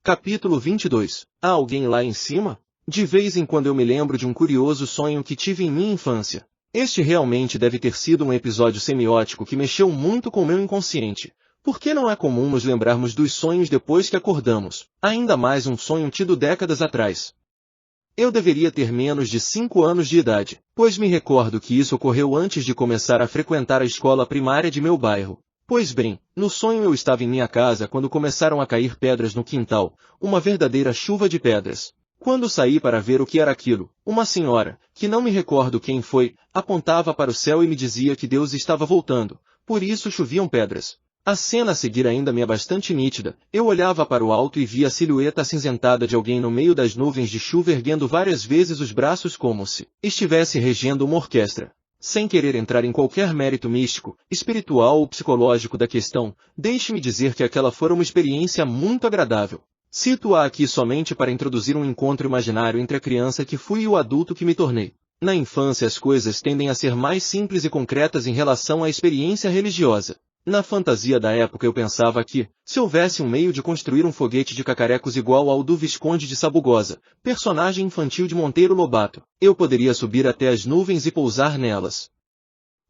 Capítulo 22. Há alguém lá em cima? De vez em quando eu me lembro de um curioso sonho que tive em minha infância. Este realmente deve ter sido um episódio semiótico que mexeu muito com meu inconsciente. Porque não é comum nos lembrarmos dos sonhos depois que acordamos, ainda mais um sonho tido décadas atrás. Eu deveria ter menos de 5 anos de idade, pois me recordo que isso ocorreu antes de começar a frequentar a escola primária de meu bairro. Pois bem, no sonho eu estava em minha casa quando começaram a cair pedras no quintal, uma verdadeira chuva de pedras. Quando saí para ver o que era aquilo, uma senhora, que não me recordo quem foi, apontava para o céu e me dizia que Deus estava voltando, por isso choviam pedras. A cena a seguir ainda me é bastante nítida. Eu olhava para o alto e via a silhueta acinzentada de alguém no meio das nuvens de chuva erguendo várias vezes os braços como se estivesse regendo uma orquestra. Sem querer entrar em qualquer mérito místico, espiritual ou psicológico da questão, deixe-me dizer que aquela fora uma experiência muito agradável. Cito-a aqui somente para introduzir um encontro imaginário entre a criança que fui e o adulto que me tornei. Na infância as coisas tendem a ser mais simples e concretas em relação à experiência religiosa. Na fantasia da época eu pensava que, se houvesse um meio de construir um foguete de cacarecos igual ao do Visconde de Sabugosa, personagem infantil de Monteiro Lobato, eu poderia subir até as nuvens e pousar nelas.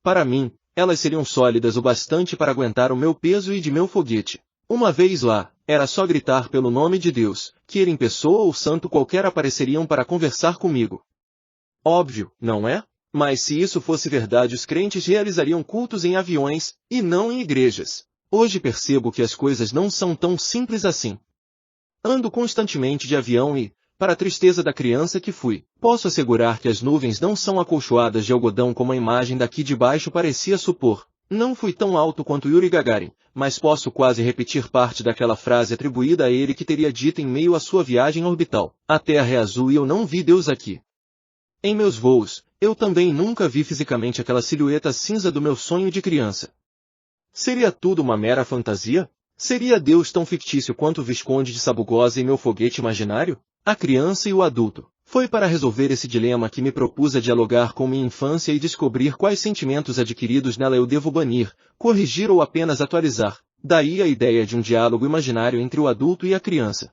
Para mim, elas seriam sólidas o bastante para aguentar o meu peso e de meu foguete. Uma vez lá, era só gritar pelo nome de Deus, que ele em pessoa ou santo qualquer apareceriam para conversar comigo. Óbvio, não é? Mas se isso fosse verdade os crentes realizariam cultos em aviões, e não em igrejas. Hoje percebo que as coisas não são tão simples assim. Ando constantemente de avião e, para a tristeza da criança que fui, posso assegurar que as nuvens não são acolchoadas de algodão como a imagem daqui de baixo parecia supor. Não fui tão alto quanto Yuri Gagarin, mas posso quase repetir parte daquela frase atribuída a ele que teria dito em meio à sua viagem orbital. A Terra é azul e eu não vi Deus aqui. Em meus voos, eu também nunca vi fisicamente aquela silhueta cinza do meu sonho de criança. Seria tudo uma mera fantasia? Seria Deus tão fictício quanto o Visconde de Sabugosa em meu foguete imaginário? A criança e o adulto. Foi para resolver esse dilema que me propus a dialogar com minha infância e descobrir quais sentimentos adquiridos nela eu devo banir, corrigir ou apenas atualizar. Daí a ideia de um diálogo imaginário entre o adulto e a criança.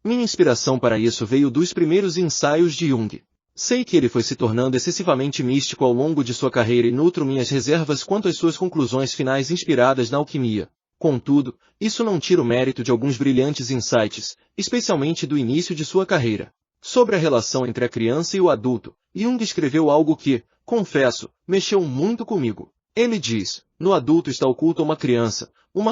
Minha inspiração para isso veio dos primeiros ensaios de Jung. Sei que ele foi se tornando excessivamente místico ao longo de sua carreira e nutro minhas reservas quanto às suas conclusões finais inspiradas na alquimia. Contudo, isso não tira o mérito de alguns brilhantes insights, especialmente do início de sua carreira. Sobre a relação entre a criança e o adulto, Jung escreveu algo que, confesso, mexeu muito comigo. Ele diz, no adulto está oculta uma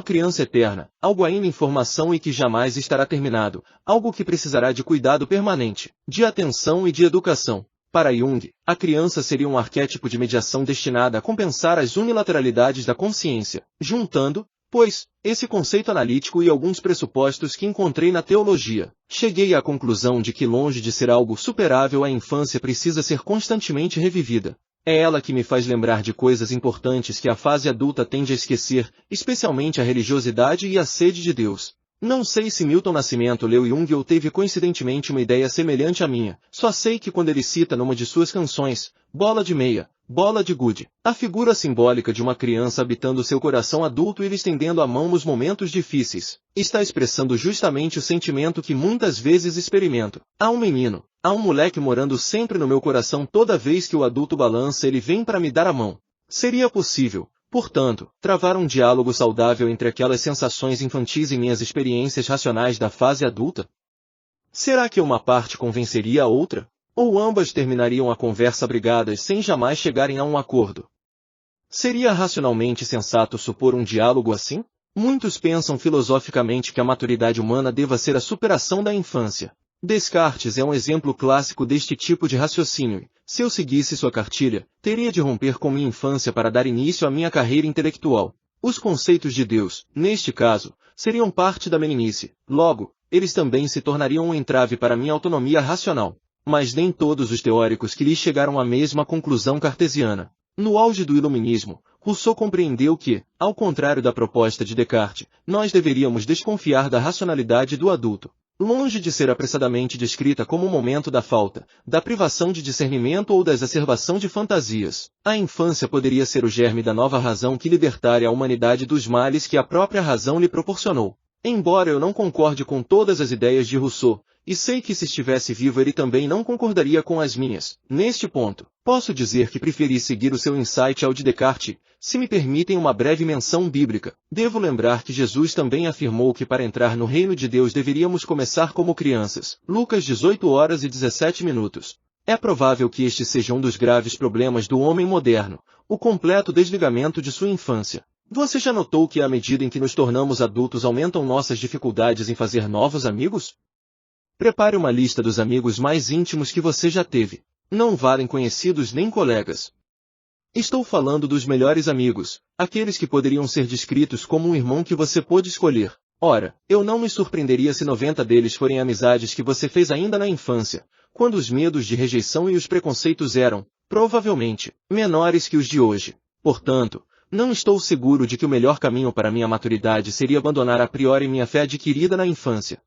criança eterna, algo ainda em formação e que jamais estará terminado, algo que precisará de cuidado permanente, de atenção e de educação. Para Jung, a criança seria um arquétipo de mediação destinada a compensar as unilateralidades da consciência, juntando, pois, esse conceito analítico e alguns pressupostos que encontrei na teologia. Cheguei à conclusão de que longe de ser algo superável a infância precisa ser constantemente revivida. É ela que me faz lembrar de coisas importantes que a fase adulta tende a esquecer, especialmente a religiosidade e a sede de Deus. Não sei se Milton Nascimento leu Jung ou teve coincidentemente uma ideia semelhante à minha, só sei que quando ele cita numa de suas canções, Bola de Meia, Bola de Gude, a figura simbólica de uma criança habitando seu coração adulto e lhe estendendo a mão nos momentos difíceis, está expressando justamente o sentimento que muitas vezes experimento. Há um menino, há um moleque morando sempre no meu coração toda vez que o adulto balança ele vem para me dar a mão. Seria possível, portanto, travar um diálogo saudável entre aquelas sensações infantis e minhas experiências racionais da fase adulta? Será que uma parte convenceria a outra? Ou ambas terminariam a conversa brigadas sem jamais chegarem a um acordo? Seria racionalmente sensato supor um diálogo assim? Muitos pensam filosoficamente que a maturidade humana deva ser a superação da infância. Descartes é um exemplo clássico deste tipo de raciocínio. Se eu seguisse sua cartilha, teria de romper com minha infância para dar início à minha carreira intelectual. Os conceitos de Deus, neste caso, seriam parte da meninice. Logo, eles também se tornariam um entrave para minha autonomia racional. Mas nem todos os teóricos que lhe chegaram à mesma conclusão cartesiana. No auge do iluminismo, Rousseau compreendeu que, ao contrário da proposta de Descartes, nós deveríamos desconfiar da racionalidade do adulto. Longe de ser apressadamente descrita como um momento da falta, da privação de discernimento ou da exacerbação de fantasias, a infância poderia ser o germe da nova razão que libertaria a humanidade dos males que a própria razão lhe proporcionou. Embora eu não concorde com todas as ideias de Rousseau, e sei que se estivesse vivo ele também não concordaria com as minhas, neste ponto, posso dizer que preferi seguir o seu insight ao de Descartes. Se me permitem uma breve menção bíblica, devo lembrar que Jesus também afirmou que para entrar no reino de Deus deveríamos começar como crianças. Lucas 18h17. É provável que este seja um dos graves problemas do homem moderno, o completo desligamento de sua infância. Você já notou que à medida em que nos tornamos adultos aumentam nossas dificuldades em fazer novos amigos? Prepare uma lista dos amigos mais íntimos que você já teve. Não valem conhecidos nem colegas. Estou falando dos melhores amigos, aqueles que poderiam ser descritos como um irmão que você pôde escolher. Ora, eu não me surpreenderia se 90 deles forem amizades que você fez ainda na infância, quando os medos de rejeição e os preconceitos eram, provavelmente, menores que os de hoje. Portanto, não estou seguro de que o melhor caminho para minha maturidade seria abandonar a priori minha fé adquirida na infância.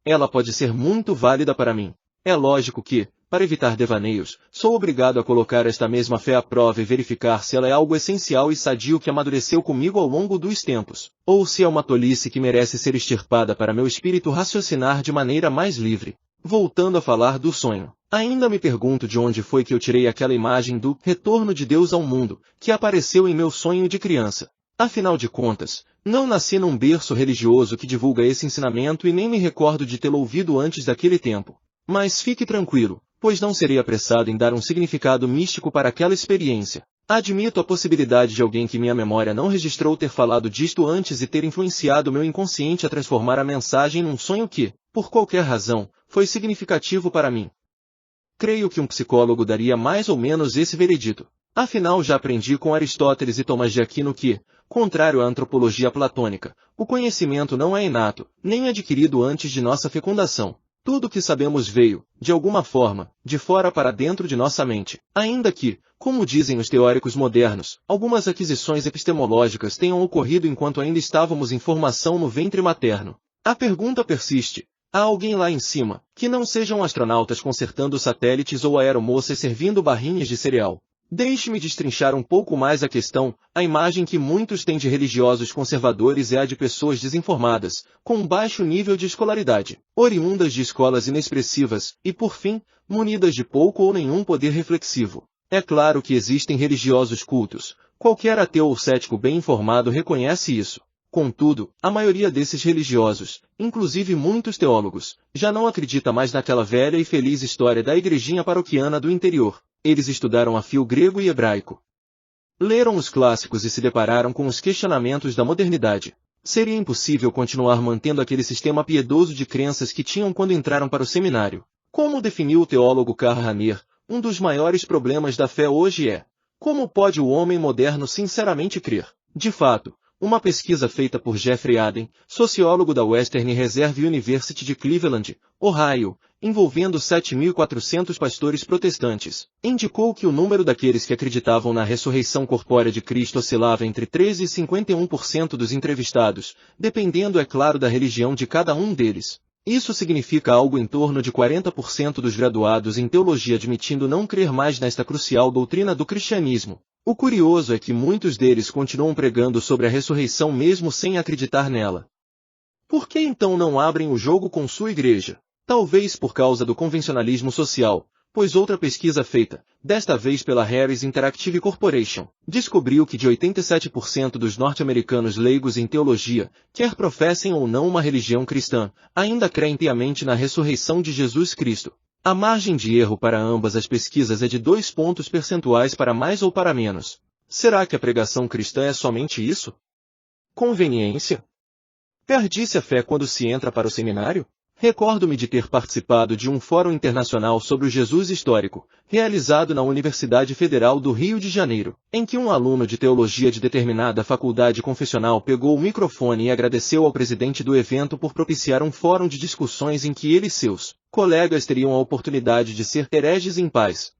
Ela pode ser muito válida para mim. É lógico que, para evitar devaneios, sou obrigado a colocar esta mesma fé à prova e verificar se ela é algo essencial e sadio que amadureceu comigo ao longo dos tempos, ou se é uma tolice que merece ser extirpada para meu espírito raciocinar de maneira mais livre. Voltando a falar do sonho, ainda me pergunto de onde foi que eu tirei aquela imagem do retorno de Deus ao mundo, que apareceu em meu sonho de criança. Afinal de contas, não nasci num berço religioso que divulga esse ensinamento e nem me recordo de tê-lo ouvido antes daquele tempo. Mas fique tranquilo, pois não serei apressado em dar um significado místico para aquela experiência. Admito a possibilidade de alguém que minha memória não registrou ter falado disto antes e ter influenciado meu inconsciente a transformar a mensagem num sonho que, por qualquer razão, foi significativo para mim. Creio que um psicólogo daria mais ou menos esse veredito. Afinal, já aprendi com Aristóteles e Tomás de Aquino que, contrário à antropologia platônica, o conhecimento não é inato, nem adquirido antes de nossa fecundação. Tudo o que sabemos veio, de alguma forma, de fora para dentro de nossa mente, ainda que, como dizem os teóricos modernos, algumas aquisições epistemológicas tenham ocorrido enquanto ainda estávamos em formação no ventre materno. A pergunta persiste. Há alguém lá em cima, que não sejam astronautas consertando satélites ou aeromoças servindo barrinhas de cereal. Deixe-me destrinchar um pouco mais a questão. A imagem que muitos têm de religiosos conservadores é a de pessoas desinformadas, com um baixo nível de escolaridade, oriundas de escolas inexpressivas, e por fim, munidas de pouco ou nenhum poder reflexivo. É claro que existem religiosos cultos. Qualquer ateu ou cético bem informado reconhece isso. Contudo, a maioria desses religiosos, inclusive muitos teólogos, já não acredita mais naquela velha e feliz história da igrejinha paroquiana do interior. Eles estudaram a fio grego e hebraico. Leram os clássicos e se depararam com os questionamentos da modernidade. Seria impossível continuar mantendo aquele sistema piedoso de crenças que tinham quando entraram para o seminário. Como definiu o teólogo Karl Rahner, um dos maiores problemas da fé hoje é: como pode o homem moderno sinceramente crer? De fato, uma pesquisa feita por Jeffrey Aden, sociólogo da Western Reserve University de Cleveland, Ohio, envolvendo 7.400 pastores protestantes, indicou que o número daqueles que acreditavam na ressurreição corpórea de Cristo oscilava entre 13% e 51% dos entrevistados, dependendo, é claro, da religião de cada um deles. Isso significa algo em torno de 40% dos graduados em teologia admitindo não crer mais nesta crucial doutrina do cristianismo. O curioso é que muitos deles continuam pregando sobre a ressurreição mesmo sem acreditar nela. Por que então não abrem o jogo com sua igreja? Talvez por causa do convencionalismo social, pois outra pesquisa feita, desta vez pela Harris Interactive Corporation, descobriu que de 87% dos norte-americanos leigos em teologia, quer professem ou não uma religião cristã, ainda creem piamente na ressurreição de Jesus Cristo. A margem de erro para ambas as pesquisas é de 2 pontos percentuais para mais ou para menos. Será que a pregação cristã é somente isso? Conveniência? Perde-se a fé quando se entra para o seminário? Recordo-me de ter participado de um fórum internacional sobre o Jesus histórico, realizado na Universidade Federal do Rio de Janeiro, em que um aluno de teologia de determinada faculdade confessional pegou o microfone e agradeceu ao presidente do evento por propiciar um fórum de discussões em que ele e seus colegas teriam a oportunidade de ser hereges em paz.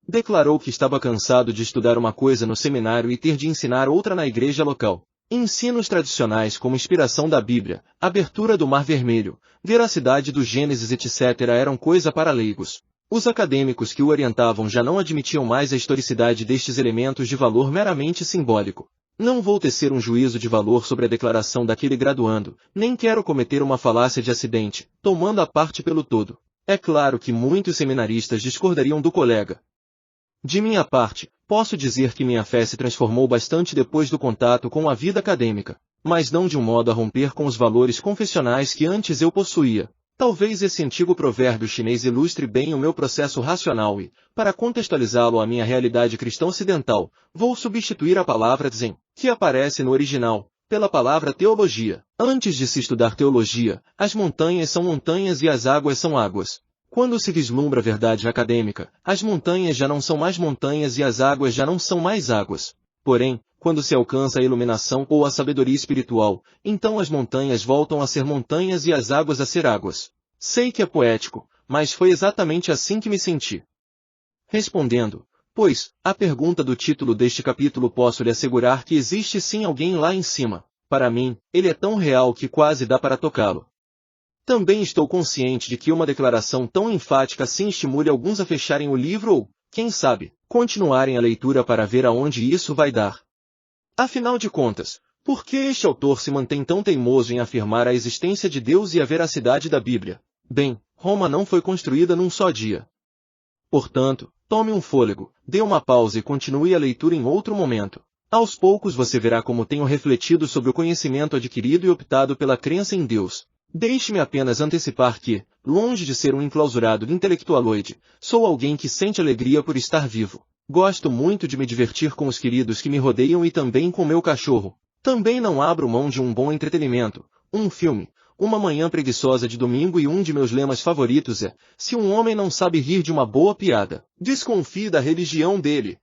Declarou que estava cansado de estudar uma coisa no seminário e ter de ensinar outra na igreja local. Ensinos tradicionais como inspiração da Bíblia, abertura do Mar Vermelho, veracidade do Gênesis etc. eram coisa para leigos. Os acadêmicos que o orientavam já não admitiam mais a historicidade destes elementos de valor meramente simbólico. Não vou tecer um juízo de valor sobre a declaração daquele graduando, nem quero cometer uma falácia de acidente, tomando a parte pelo todo. É claro que muitos seminaristas discordariam do colega. De minha parte, posso dizer que minha fé se transformou bastante depois do contato com a vida acadêmica, mas não de um modo a romper com os valores confessionais que antes eu possuía. Talvez esse antigo provérbio chinês ilustre bem o meu processo racional e, para contextualizá-lo à minha realidade cristã ocidental, vou substituir a palavra zen, que aparece no original, pela palavra teologia. Antes de se estudar teologia, as montanhas são montanhas e as águas são águas. Quando se vislumbra a verdade acadêmica, as montanhas já não são mais montanhas e as águas já não são mais águas. Porém, quando se alcança a iluminação ou a sabedoria espiritual, então as montanhas voltam a ser montanhas e as águas a ser águas. Sei que é poético, mas foi exatamente assim que me senti. Respondendo, pois, à pergunta do título deste capítulo, posso lhe assegurar que existe sim alguém lá em cima. Para mim, ele é tão real que quase dá para tocá-lo. Também estou consciente de que uma declaração tão enfática assim estimule alguns a fecharem o livro ou, quem sabe, continuarem a leitura para ver aonde isso vai dar. Afinal de contas, por que este autor se mantém tão teimoso em afirmar a existência de Deus e a veracidade da Bíblia? Bem, Roma não foi construída num só dia. Portanto, tome um fôlego, dê uma pausa e continue a leitura em outro momento. Aos poucos você verá como tenho refletido sobre o conhecimento adquirido e optado pela crença em Deus. Deixe-me apenas antecipar que, longe de ser um enclausurado intelectualoide, sou alguém que sente alegria por estar vivo. Gosto muito de me divertir com os queridos que me rodeiam e também com meu cachorro. Também não abro mão de um bom entretenimento, um filme, uma manhã preguiçosa de domingo e um de meus lemas favoritos é, se um homem não sabe rir de uma boa piada, desconfie da religião dele.